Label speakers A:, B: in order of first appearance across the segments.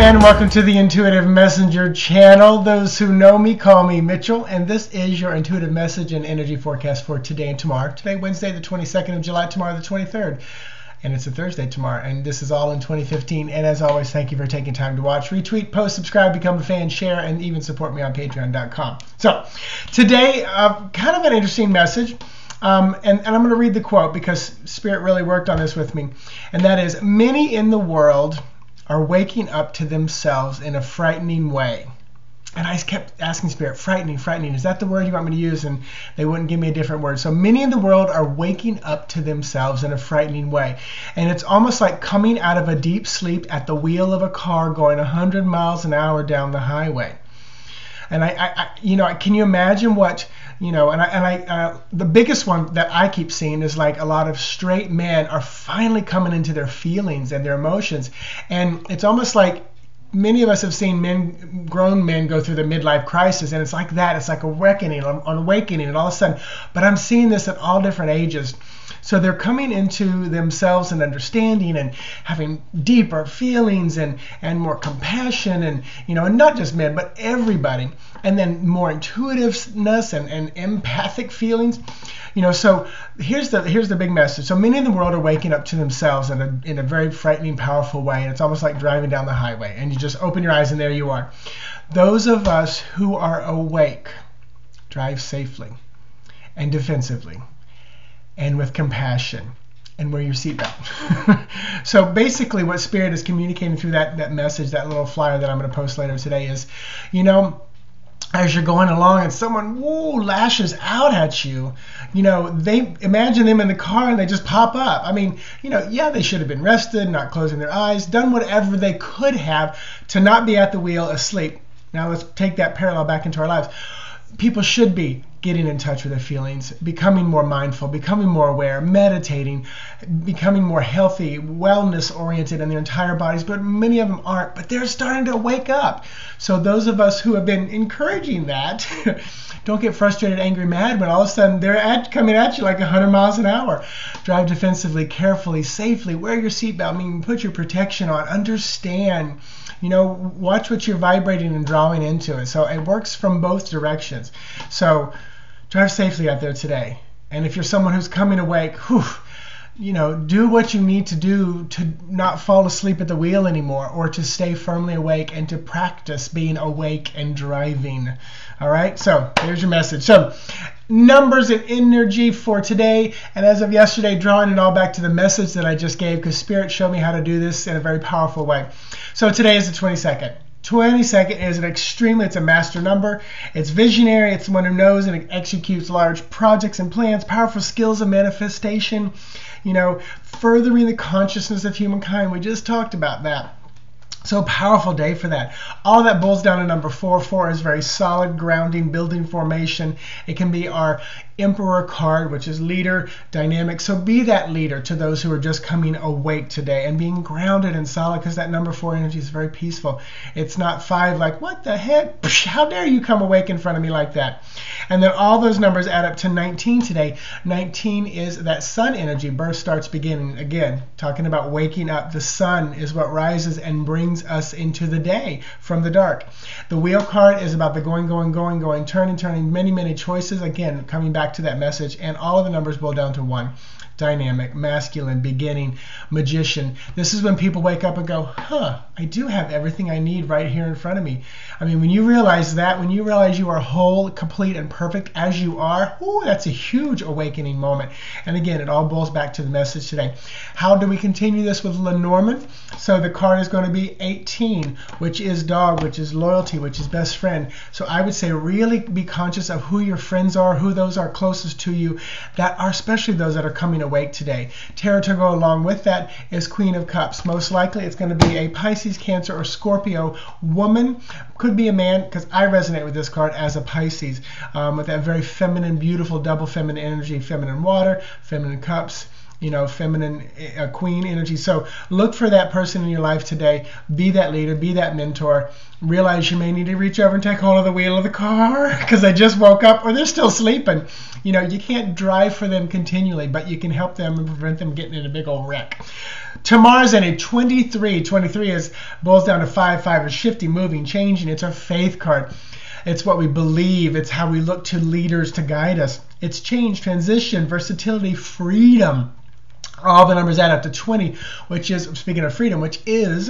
A: and welcome to the Intuitive Messenger channel. Those who know me call me Mitchell, and this is your intuitive message and energy forecast for today and tomorrow. Today, Wednesday, the 22nd of July, tomorrow, the 23rd. And it's a Thursday tomorrow, and this is all in 2015. And as always, thank you for taking time to watch, retweet, post, subscribe, become a fan, share, and even support me on patreon.com. So today, kind of an interesting message. And I'm going to read the quote because Spirit really worked on this with me. And that is, many in the world are waking up to themselves in a frightening way. And I kept asking Spirit, frightening, is that the word you want me to use? And they wouldn't give me a different word. So many in the world are waking up to themselves in a frightening way. And it's almost like coming out of a deep sleep at the wheel of a car going 100 miles an hour down the highway. And can you imagine what, the biggest one that I keep seeing is like a lot of straight men are finally coming into their feelings and their emotions. And it's almost like many of us have seen grown men go through the midlife crisis, and it's like that. It's like a reckoning, an awakening, and all of a sudden. But I'm seeing this at all different ages. So they're coming into themselves and understanding and having deeper feelings and more compassion and not just men, but everybody. And then more intuitiveness and empathic feelings. So here's the big message. So many in the world are waking up to themselves in a very frightening, powerful way. And it's almost like driving down the highway. And you just open your eyes and there you are. Those of us who are awake drive safely and defensively and with compassion, and wear your seatbelt. So basically what Spirit is communicating through that message, that little flyer that I'm going to post later today is, as you're going along and someone lashes out at you, they imagine them in the car and they just pop up. I mean, they should have been rested, not closing their eyes, done whatever they could have to not be at the wheel asleep. Now let's take that parallel back into our lives. People should be getting in touch with their feelings, becoming more mindful, becoming more aware, meditating, becoming more healthy, wellness-oriented in their entire bodies, but many of them aren't. But they're starting to wake up. So those of us who have been encouraging that, don't get frustrated, angry, mad when all of a sudden they're coming at you like 100 miles an hour. Drive defensively, carefully, safely, wear your seatbelt, put your protection on, understand, watch what you're vibrating and drawing into it. So it works from both directions. So drive safely out there today. And if you're someone who's coming awake, do what you need to do to not fall asleep at the wheel anymore, or to stay firmly awake and to practice being awake and driving. All right, so here's your message. So numbers and energy for today, and as of yesterday, drawing it all back to the message that I just gave, because Spirit showed me how to do this in a very powerful way. So today is the 22nd. 22nd is it's a master number. It's visionary. It's one who knows and executes large projects and plans, powerful skills of manifestation, furthering the consciousness of humankind. We just talked about that. So powerful day for that. All that boils down to number 4. 4 is very solid, grounding, building formation. It can be our Emperor card, which is leader, dynamic. So be that leader to those who are just coming awake today and being grounded and solid, because that number 4 energy is very peaceful. It's not 5 like, what the heck? How dare you come awake in front of me like that? And then all those numbers add up to 19 today. 19 is that sun energy. Birth starts beginning. Again, talking about waking up. The sun is what rises and brings us into the day from the dark. The wheel card is about the going, turning, many choices. Again, coming back to that message, and all of the numbers boil down to 1. Dynamic, masculine, beginning, magician. This is when people wake up and go, I do have everything I need right here in front of me. When you realize that, when you realize you are whole, complete, and perfect as you are, that's a huge awakening moment. And again, it all boils back to the message today. How do we continue this with Lenormand? So the card is going to be 18, which is dog, which is loyalty, which is best friend. So I would say really be conscious of who your friends are, who those are closest to you, that are especially those that are coming awake today. Tarot to go along with that is Queen of Cups. Most likely it's going to be a Pisces, Cancer, or Scorpio woman. Could be a man, because I resonate with this card as a Pisces, with that very feminine, beautiful, double feminine energy, feminine water, feminine cups. feminine queen energy. So look for that person in your life today. Be that leader, be that mentor. Realize you may need to reach over and take hold of the wheel of the car because they just woke up or they're still sleeping. You can't drive for them continually, but you can help them and prevent them getting in a big old wreck. Tomorrow's in a 23. 23 boils down to 5. 5 is shifting, moving, changing. It's our faith card. It's what we believe. It's how we look to leaders to guide us. It's change, transition, versatility, freedom. All the numbers add up to 20, which is, speaking of freedom, which is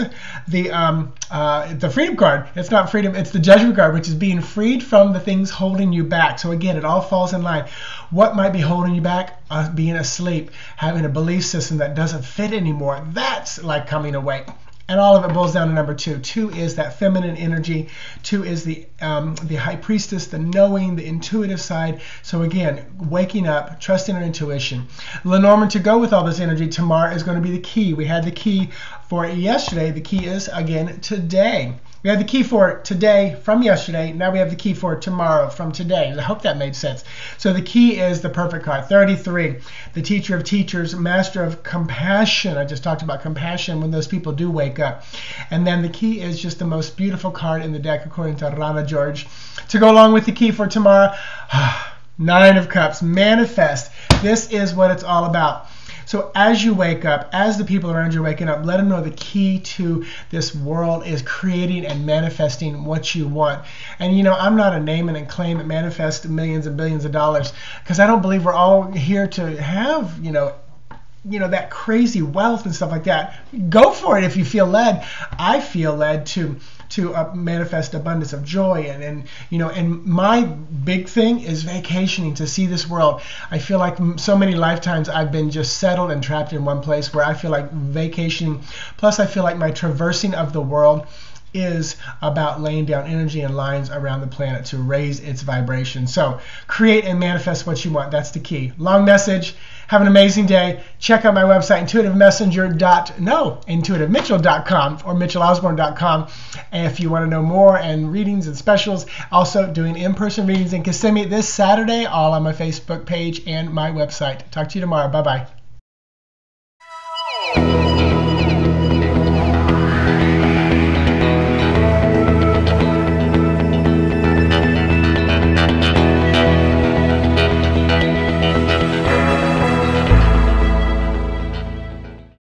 A: the freedom card. It's not freedom, it's the judgment card, which is being freed from the things holding you back. So again, it all falls in line. What might be holding you back? Being asleep, having a belief system that doesn't fit anymore. That's like coming awake. And all of it boils down to number 2. 2 is that feminine energy. 2 is the high priestess, the knowing, the intuitive side. So again, waking up, trusting our intuition. Lenormand, to go with all this energy, tomorrow is going to be the key. We had the key for yesterday. The key is, again, today. We had the key for today from yesterday. Now we have the key for tomorrow from today. I hope that made sense. So the key is the perfect card. 33, the teacher of teachers, master of compassion. I just talked about compassion when those people do wake up. And then the key is just the most beautiful card in the deck according to Rana George. To go along with the key for tomorrow, 9 of Cups, manifest. This is what it's all about. So as you wake up, as the people around you are waking up, let them know the key to this world is creating and manifesting what you want. And I'm not a name and claim and manifest millions and billions of dollars because I don't believe we're all here to have, that crazy wealth and stuff like that. Go for it if you feel led. I feel led to manifest abundance of joy and my big thing is vacationing, to see this world. I feel like so many lifetimes I've been just settled and trapped in one place where I feel like vacationing, plus I feel like my traversing of the world is about laying down energy and lines around the planet to raise its vibration. So create and manifest what you want. That's the key. Long message. Have an amazing day. Check out my website, intuitivemitchell.com or mitchellosborne.com. And if you want to know more and readings and specials, also doing in-person readings in Kissimmee this Saturday, all on my Facebook page and my website. Talk to you tomorrow. Bye-bye.